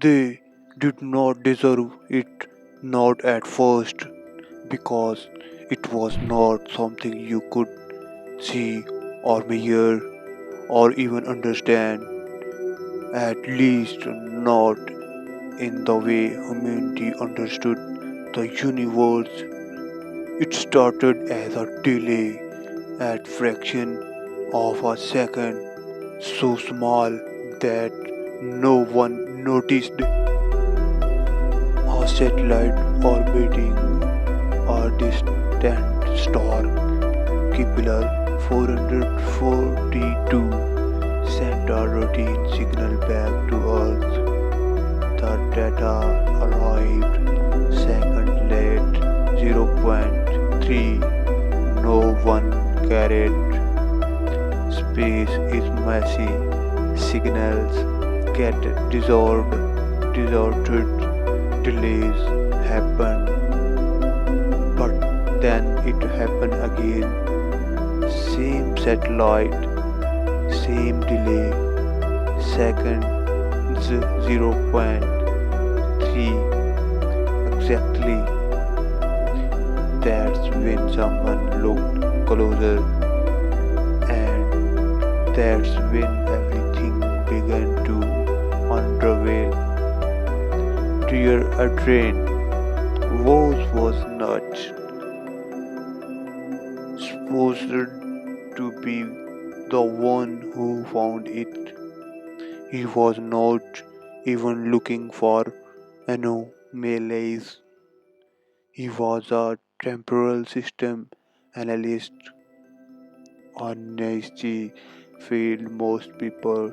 They did not deserve it, not at first, because it was not something you could see or measure or even understand, at least not in the way humanity understood the universe. It started as a delay at fraction of a second, so small that no one noticed. A satellite orbiting a distant star, Kepler 442, sent a routine signal back to Earth. The data arrived second late, zero point 0.3. No one cared. Space is messy. Signals get distorted. Delays happen. But then it happened again. Same satellite, same delay. Seconds zero point 0.3 exactly. That's when someone looked closer, and that's when everything began to unravel. Dear Adrian Voss was not supposed to be the one who found it. He was not even looking for anomalies. He was a temporal system analyst, a niche field most people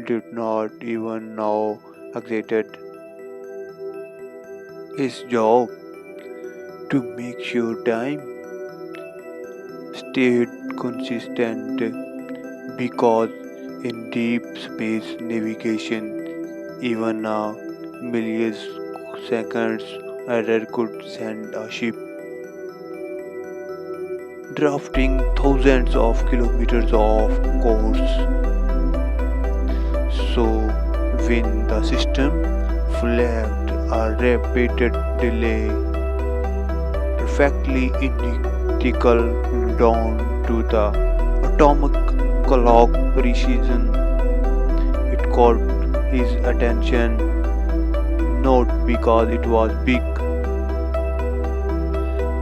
did not even know existed. His job to make sure time stayed consistent because in deep space navigation, even a milliseconds error could send a ship drafting thousands of kilometers off course. So, when the system flagged a repeated delay, perfectly identical down to the atomic clock precision, it caught his attention not because it was big,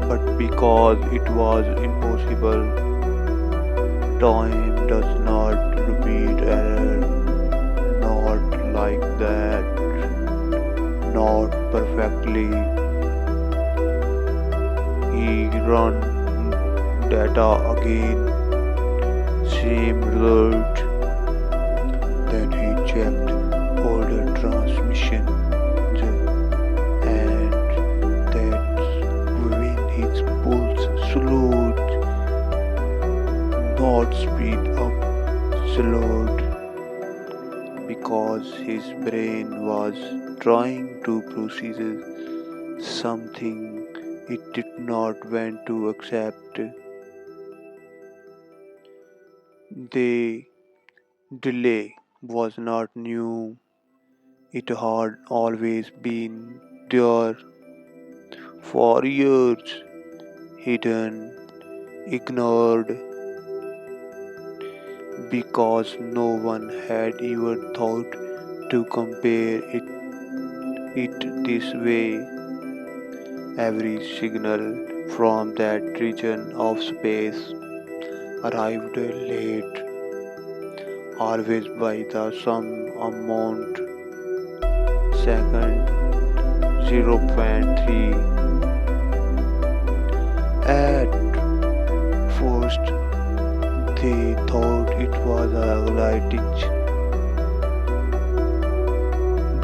but because it was impossible. Time does not repeat error, not like that, not perfectly. He run data again, same result. Then he checked older transmissions, and that's when his pulse slowed, not speed up, slowed, because his brain was trying to process something it did not want to accept. The delay was not new, it had always been there for years, hidden, ignored, because no one had ever thought to compare it this way. Every signal from that region of space arrived late, always by the some amount, second zero point 0.3. At first, they thought it was a glitch.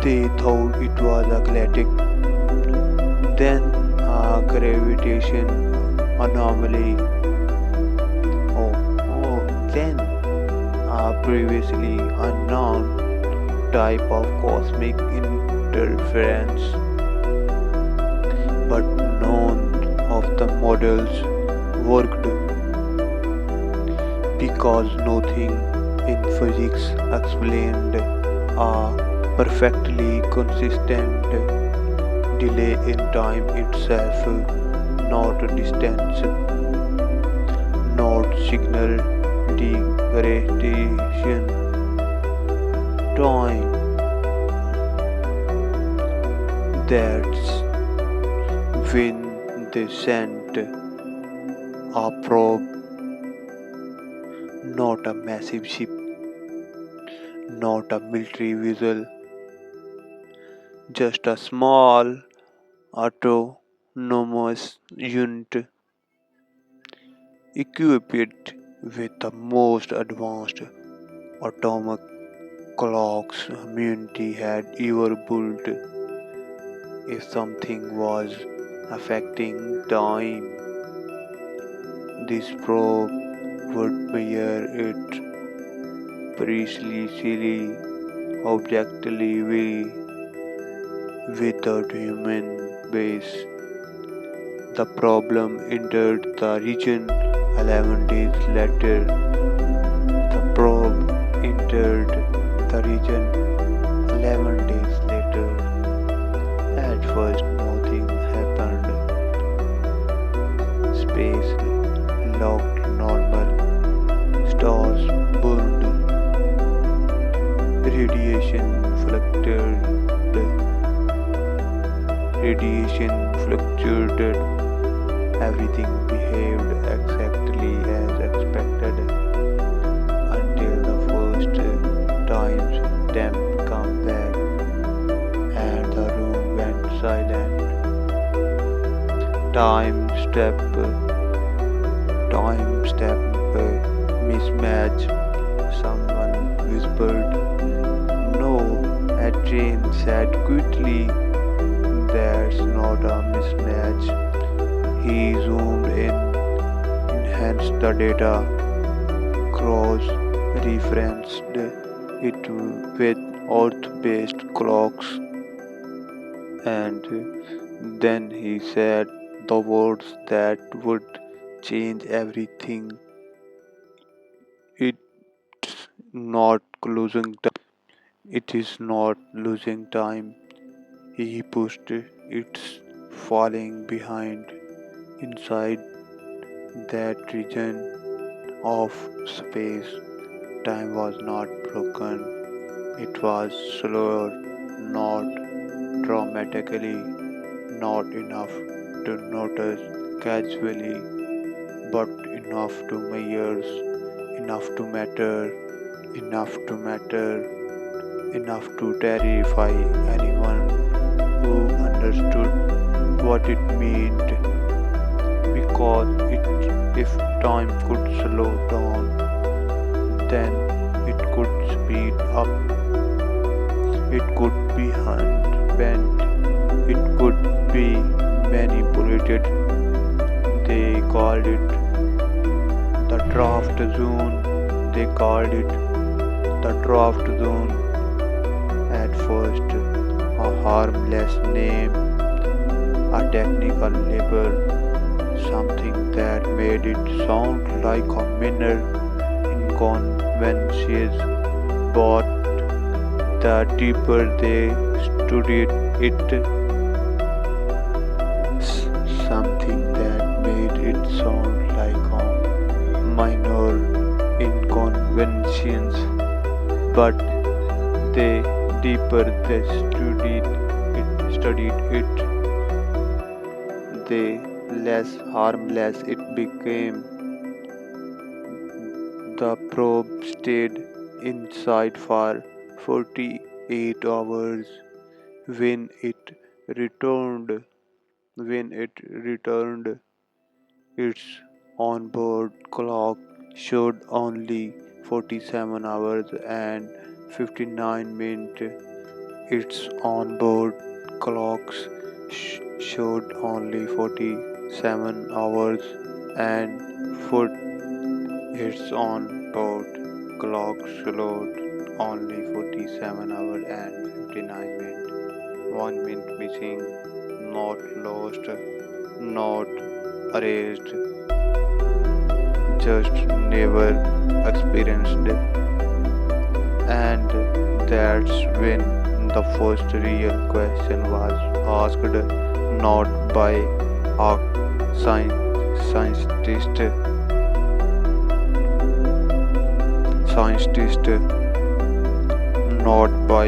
They thought it was a galactic, then a gravitation anomaly, then a previously unknown type of cosmic interference. But none of the models worked because nothing in physics explained a perfectly consistent delay in time itself, not distance, not signal degradation. Time, that's when they sent a probe, not a massive ship, not a military vessel, just a small autonomous unit equipped with the most advanced atomic clocks humanity had ever built. If something was affecting time, this probe would measure it precisely, objectively, without human base. The problem entered the region 11 days later. The probe entered the region 11 days later. At first, nothing happened. Space looked normal. Stars burned. Radiation fluctuated. Everything behaved exactly as expected until the first time stamp came back and the room went silent. Time step mismatch. Someone whispered, "No," Adrian said quickly. "That's not a mismatch." He zoomed in, enhanced the data, cross-referenced it with Earth-based clocks, and then he said the words that would change everything. It's not losing time. It is not losing time. He pushed. It's falling behind. Inside that region of space, time was not broken. It was slower, not dramatically, not enough to notice casually, but enough to measure, enough to matter, enough to matter, enough to terrify anyone who understood what it meant. Because if time could slow down, then it could speed up, it could be bent, it could be manipulated. They called it the draft zone. They called it the draft zone. At first, a harmless name, a technical label, something that made it sound like a minor inconvenience. But the deeper they studied it, something that made it sound like a minor inconvenience. But the deeper they studied it, the less harmless it became. The probe stayed inside for 48 hours. When it returned, its onboard clock showed only 47 hours and 59 minutes. Its onboard clocks showed only 47 hours and foot. Its onboard clock showed only 47 hours and 59 minutes. 1 minute missing, not lost, not erased, just never experienced. And that's when The first real question was asked not by a scientist, scientist, not by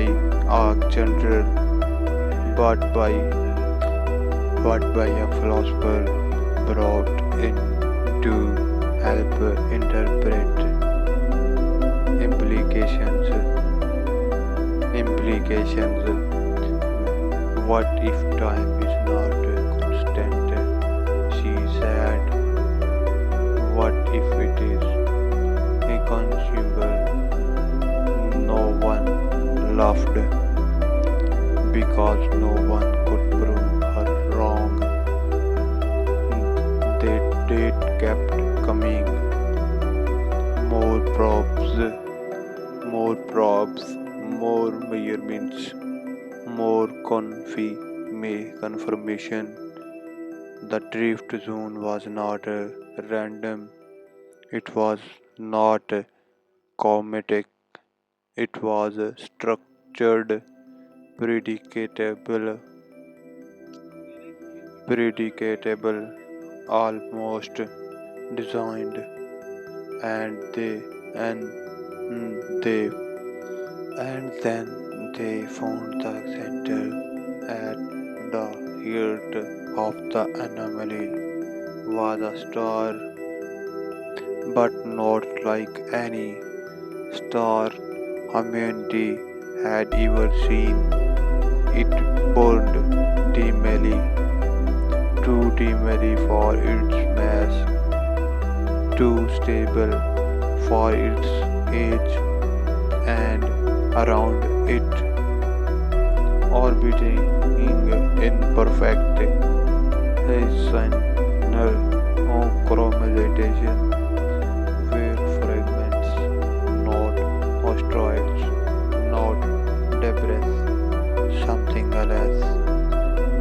a general, but by a philosopher brought in to help interpret implications. What if time is not constant? She said. What if it is inconsumable? No one laughed because no one could prove her wrong. The date kept coming. More probes, more measurements, more confirmation. The drift zone was not random, it was not cometic, it was structured, predicatable, almost designed, and they and then they found the center at the heart of the anomaly was a star, but not like any star humanity had ever seen. It burned dimly, too dimly for its mass, too stable for its age, and around it, orbiting in perfect chromatization, were fragments, not asteroids, not debris, something else,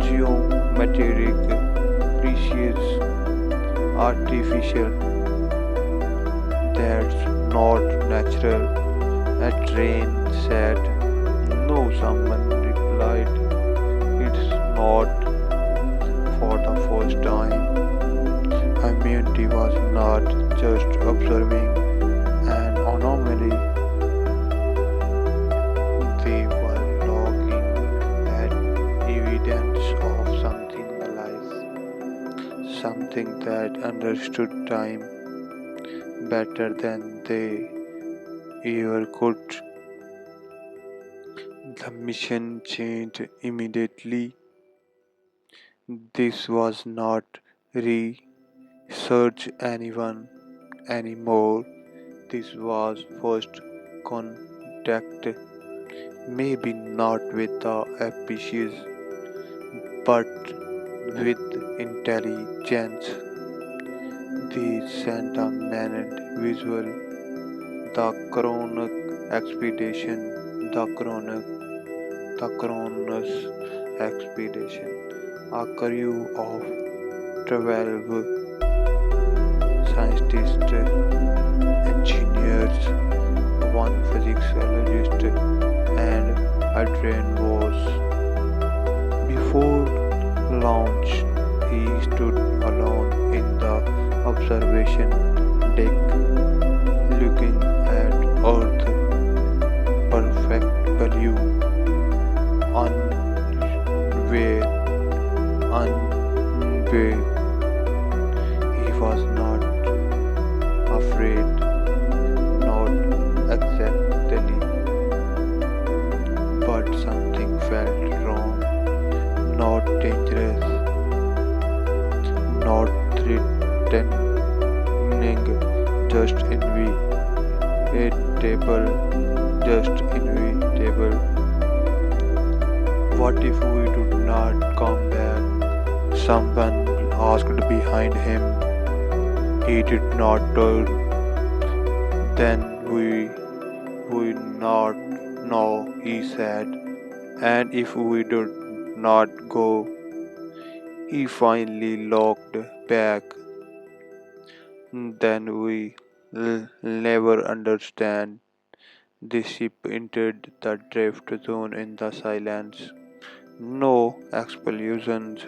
geometric, precious, artificial, that's not natural. Adrian said. No, someone replied. It's not. For the first time, humanity was not just observing an anomaly, they were looking at evidence of something alive, something that understood time better than they ever could. The mission changed immediately. This was not research anyone anymore. This was first contact, maybe not with the species, but with intelligence. They sent a manned visual, the Chronos Expedition, the Chronos Expedition, a crew of 12 scientists, engineers, one physiologist, and Adrian Voss. Before launch, he stood alone in the observation deck, looking at Earth, perfect value, unaware, unaware. He was not afraid, not exactly, but something felt wrong, not dangerous, not threatening, just inevitable, just inevitable. What if we do not come back? Someone asked behind him. He did not turn. Then we not know, he said. And if we do not go, he finally looked back. Then we never understand. The ship entered the drift zone in the silence. No explosions,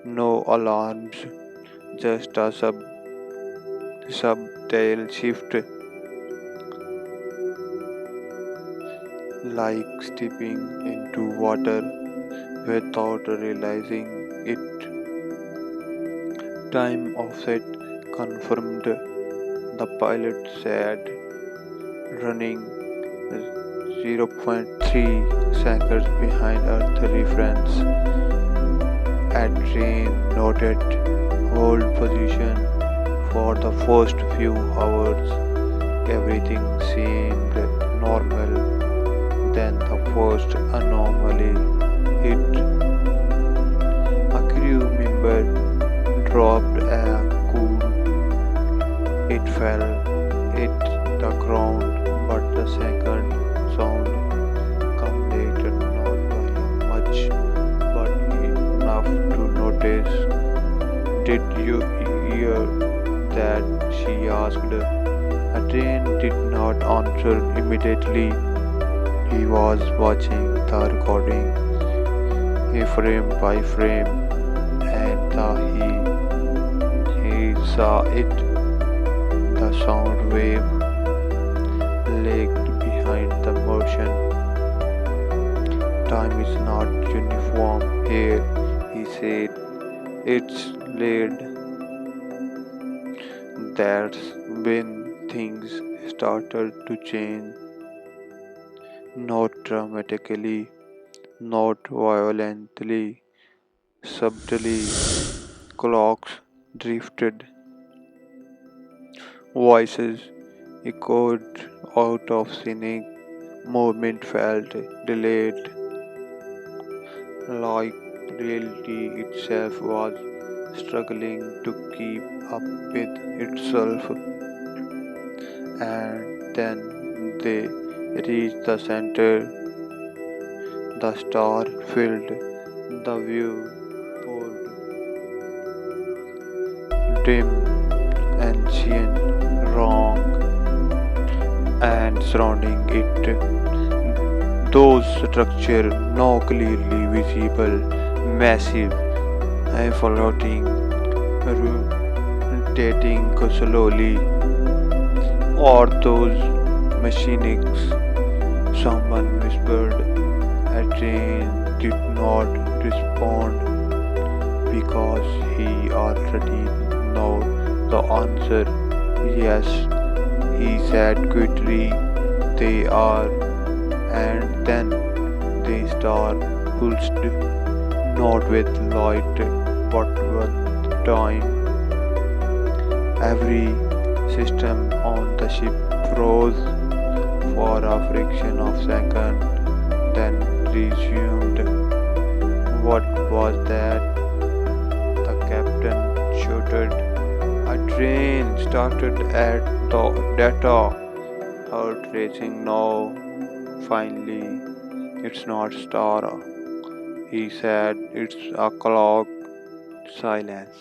no alarms, just a subtle shift, like stepping into water without realizing it. Time offset confirmed, the pilot said, running zero point 0.3 seconds behind Earth reference. Adrian noted hold position. For the first few hours, everything seemed normal. Then the first anomaly hit. A crew member dropped a cool. It fell, hit the ground, but the second sound come later, not by much, but enough to notice. Did you hear that? She asked. Adrian did not answer immediately. He was watching the recording, frame by frame, and he saw it. The sound wave lagged behind the motion. Time is not uniform here, he said. It's laid. That's when things started to change. Not dramatically, not violently, subtly. Clocks drifted, voices echoed out of sync, movement felt delayed, like reality itself was struggling to keep up with itself. And then they reached the center. The star filled the view, poured dim, ancient, wrong, and surrounding it. Those structures now clearly visible, massive, and floating, rotating slowly. Or those machinics, someone whispered. Adrian did not respond because he already knew the answer. Yes, he said quickly, they are, and then the star pulsed, not with light but with time. Every system on the ship froze for a fraction of a second, then resumed. What was that? The captain shouted. A train started at the data. Heart racing now. Finally, it's not star. He said it's a clock. Silence.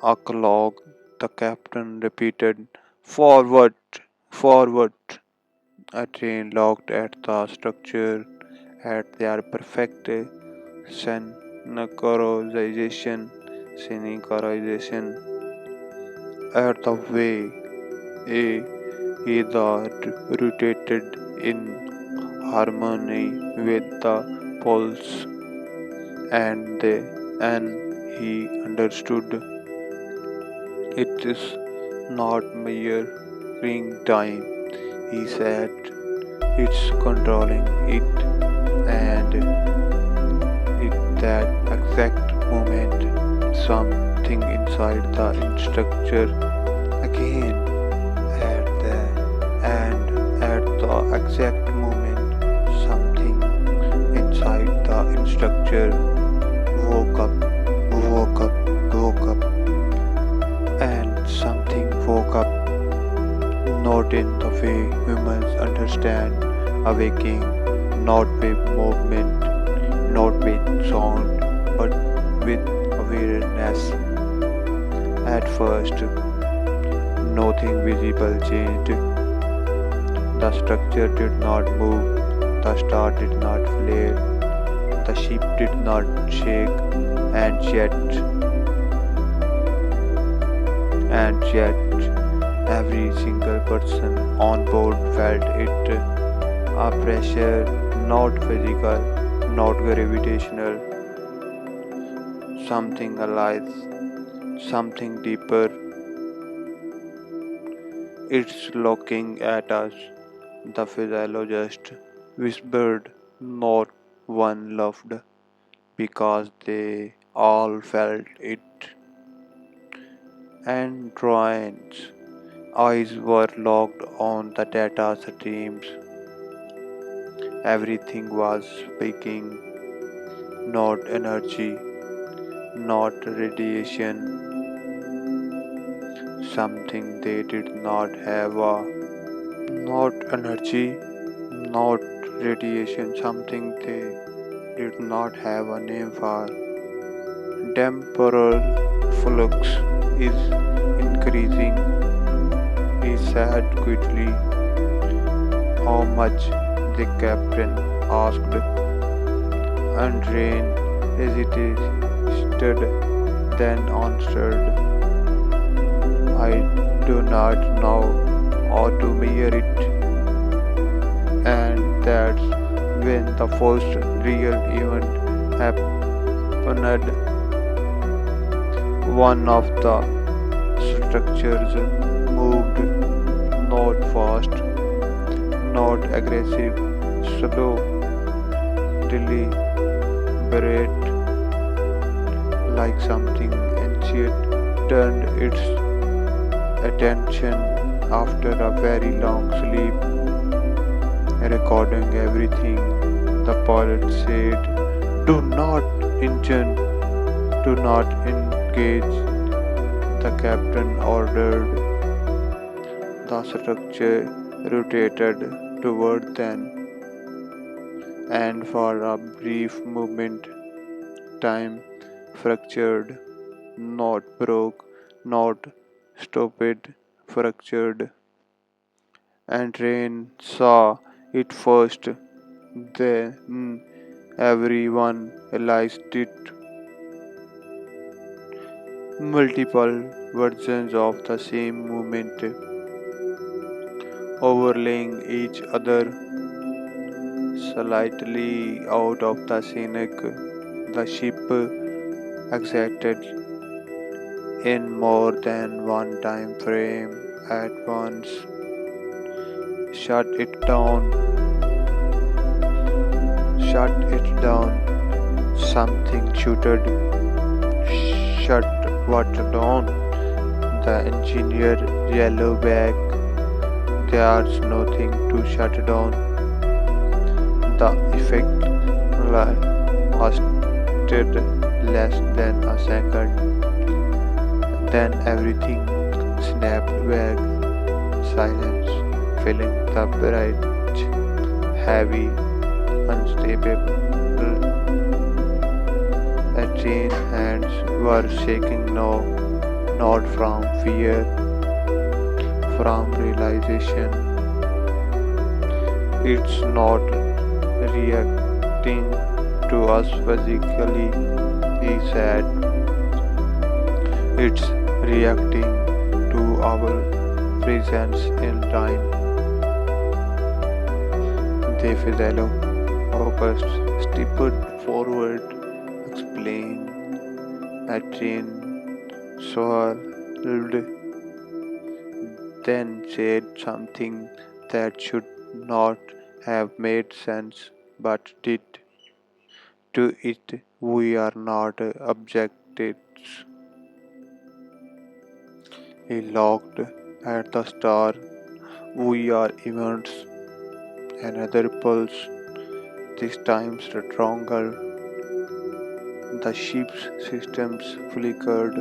A clock, the captain repeated. Forward, forward. A train looked at the structure, at their perfect synchronization, at the way either rotated in harmony with the pulse, and he understood it is not measuring time. He said it's controlling it, and at that exact moment something inside the structure again at the exact moment something inside the structure woke up, woke up, woke up, and something woke up, not in the way humans understand awaking, not with movement, not with sound, but with awareness. At first, nothing visible changed. The structure did not move, the star did not flare, the ship did not shake, and yet, every single person on board felt it. A pressure, not physical, not gravitational, something alive, something deeper. It's looking at us, the physiologist whispered. Not one laughed because they all felt it. Android's eyes were locked on the data streams. Everything was speaking, not energy, not radiation, something they did not have. Not energy, not radiation, something they did not have a name for. Temporal flux is increasing, he said quickly. How much? The captain asked. Adrian hesitated, then answered, I do not know how to measure it. And that's when the first real event happened. One of the structures moved, not fast, not aggressive, slow, deliberate, like something ancient turned its attention after a very long sleep, recording everything. The pilot said, Do not engine, do not engage. The captain ordered. The structure rotated toward them, and for a brief moment, time fractured, not broke, not stupid, fractured. And Rain saw it first, then everyone realized it. Multiple versions of the same movement overlaying each other slightly out of the scenic. The ship exited in more than one time frame at once. Shut it down, shut it down. Something shooted. Shut what down? The engineer yellowed back. There's nothing to shut down. The effect lasted less than a second. Then everything snapped back. Silence filling the bridge. Heavy, unstable. Adrian's hands were shaking now, not from fear, from realization. It's not reacting to us physically, he said. It's reacting to our presence in time. The physiologist stepped forward, explained. Adrian swallowed, then said something that should not have made sense but did. To it, we are not objects. He looked at the star. We are events. Another pulse, this time stronger. The ship's systems flickered.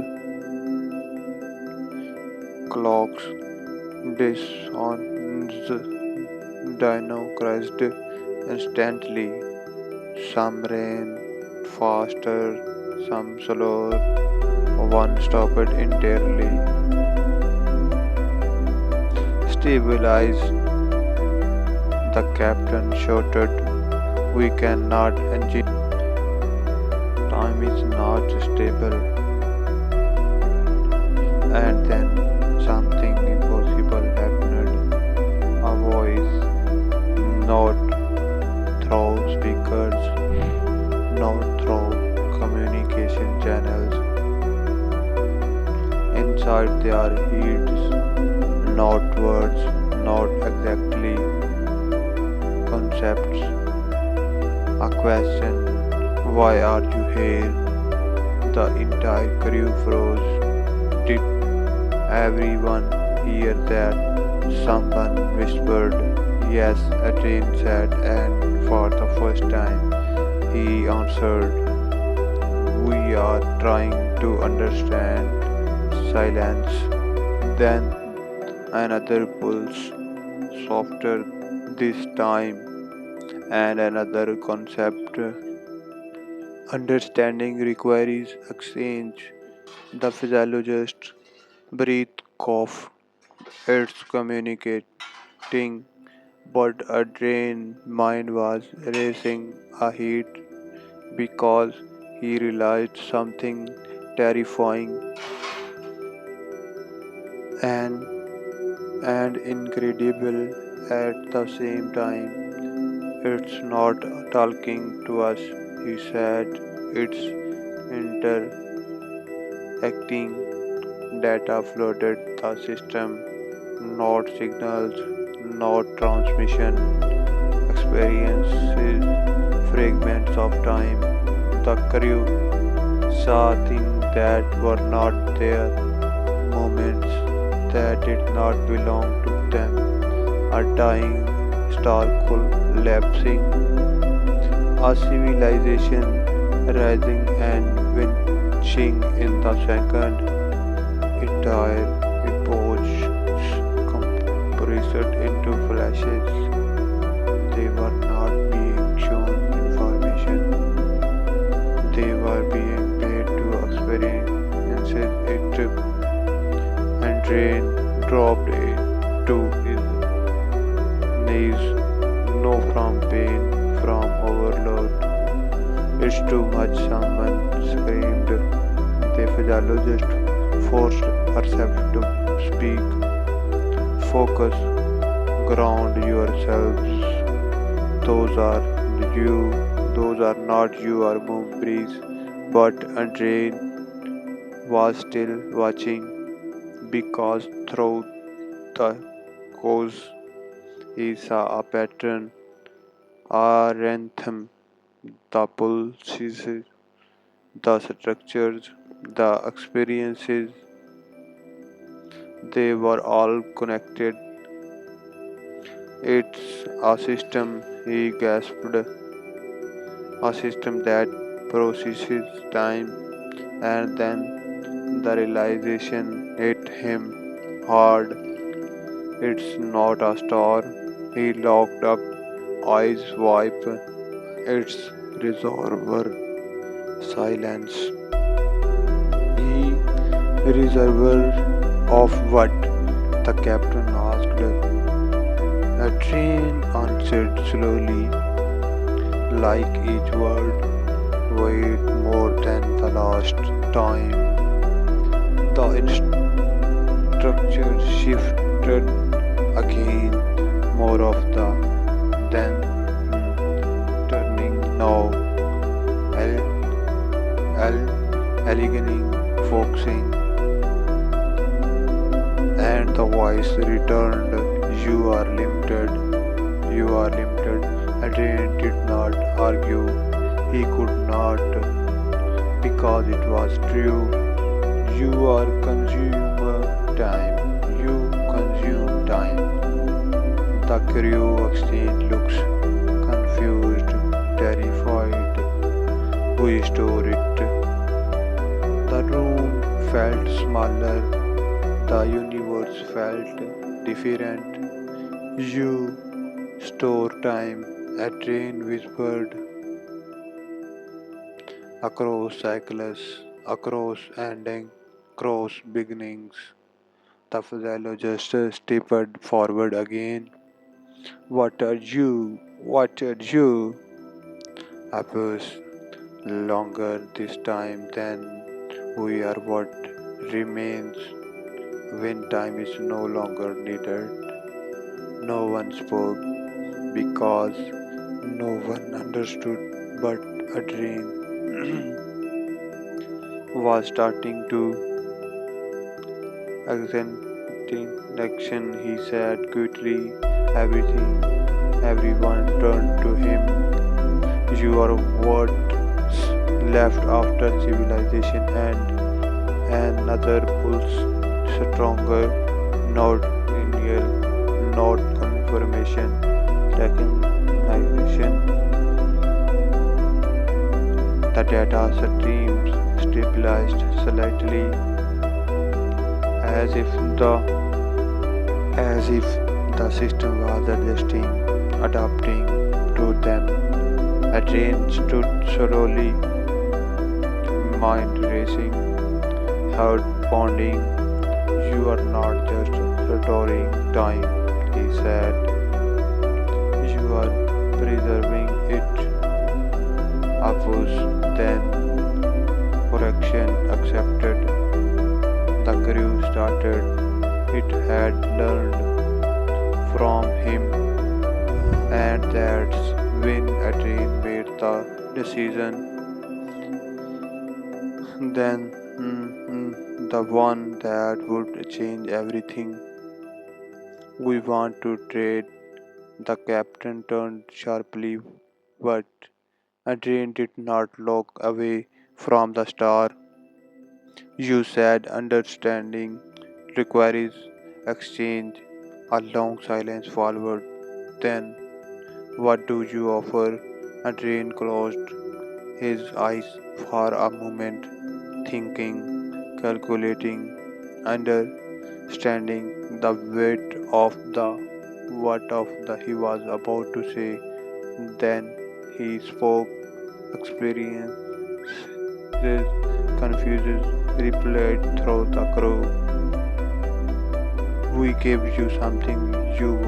Clocks, dissonance, dyno crashed instantly. Some ran faster, some slower. One stopped entirely. Stabilize, The captain shouted, "We cannot engine. Time is not stable." And then something impossible happened. A voice, not through speakers, not through communication channels, inside their heads, not words, not exactly concepts. A question, "Why are you here?" The entire crew froze. Did everyone hear that? Someone whispered. Yes, Adrian said, and for the first time he answered, "We are trying to understand." Silence. Then another pulse, softer this time, and another concept. Understanding requires exchange. The physiologist breathed, cough. It's communicating, but Adrian's mind was racing ahead because he realized something terrifying and incredible at the same time. It's not talking to us, he said. It's interacting. Data flooded the system, not signals, not transmission, experiences, fragments of time. The crew saw things that were not there, moments that did not belong to them. A dying star collapsing, a civilization rising and vanishing in the second. Entire epochs compressed into flashes. They were not being shown information. They were being paid to experience it. And Rain dropped it to his knees. No from pain, from overload. It's too much, someone screamed. The physiologist forced herself to speak. Focus, ground yourselves. Those are you, those are not your memories. But Andrein was still watching because through the course he saw a pattern, a rhythm, the pulses, the structures, the experiences. They were all connected. It's a system, he gasped, a system that processes time, and then the realization hit him hard. It's not a star. He locked up, eyes wide. It's reservoir. Silence. He reservoir of what? The captain asked. A train answered slowly, like each word weighed more than the last time. The structure shifted again, more of the then turning now, elegant, focusing, and the voice returned. You are limited. You are limited. Adrian did not argue. He could not, because it was true. You are consumer time. You consume time. The crew exchanged looks, confused, terrified. We store it. The room felt smaller. The universe felt different. You store time, Adrian whispered, across cycles, across ending, across beginnings. The physiologist stepped forward again. What are you? What are you? I was longer this time than we are what remains when time is no longer needed. No one spoke because no one understood, but Adrian was starting to accent action. He said quickly everything. Everyone turned to him. You are what's left after civilization and another pulse stronger, not linear, not confirmation, recognition. The data streams stabilized slightly as if the as if the system was adjusting, adapting to them. A train stood slowly, mind racing, heart pounding. You are not just restoring time, he said. You are preserving it. Apus then correction accepted. The crew started. It had learned from him, and that's when Adrian made the decision. Then, the one that would change everything. We want to trade. The captain turned sharply, but Adrian did not look away from the star. You said understanding requires exchange. A long silence followed. Then, what do you offer? Adrian closed his eyes for a moment, thinking, calculating, understanding the weight of the what of the he was about to say. Then he spoke, experiences, confuses, replayed through the crew. We gave you something you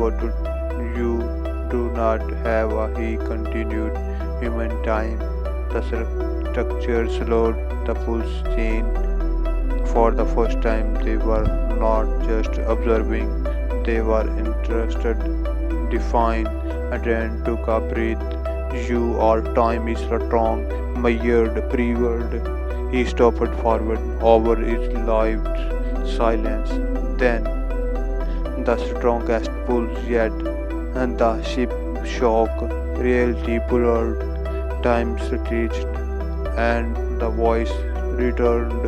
do not have, he continued. Human time. The structure slowed the pulse chain. For the first time, they were not just observing, they were interested, defined, and then took a breath. You all time is strong, measured, prevailed. He stopped forward over his lived silence. Then the strongest pulse yet, and the ship shock, reality blurred, time stretched, and the voice returned,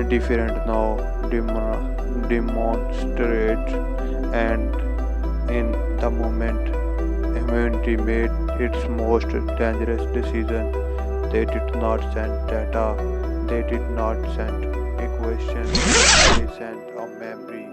different now, demonstrate, and in the moment, humanity made its most dangerous decision. They did not send data, they did not send a question, they sent a memory.